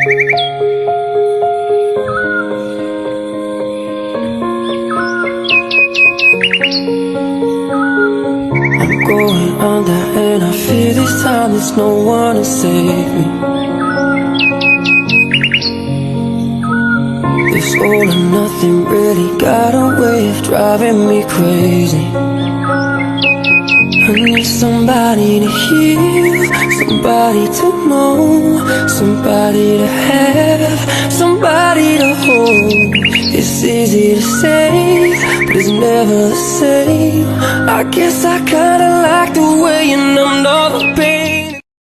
I'm going under and I fear this time there's no one to save me. This all or nothing really got a way of driving me crazy. I need somebody to heal, somebody to know, somebody to have, somebody to hold. It's easy to say, but it's never the same. I guess I kinda like the way you numbed all the pain.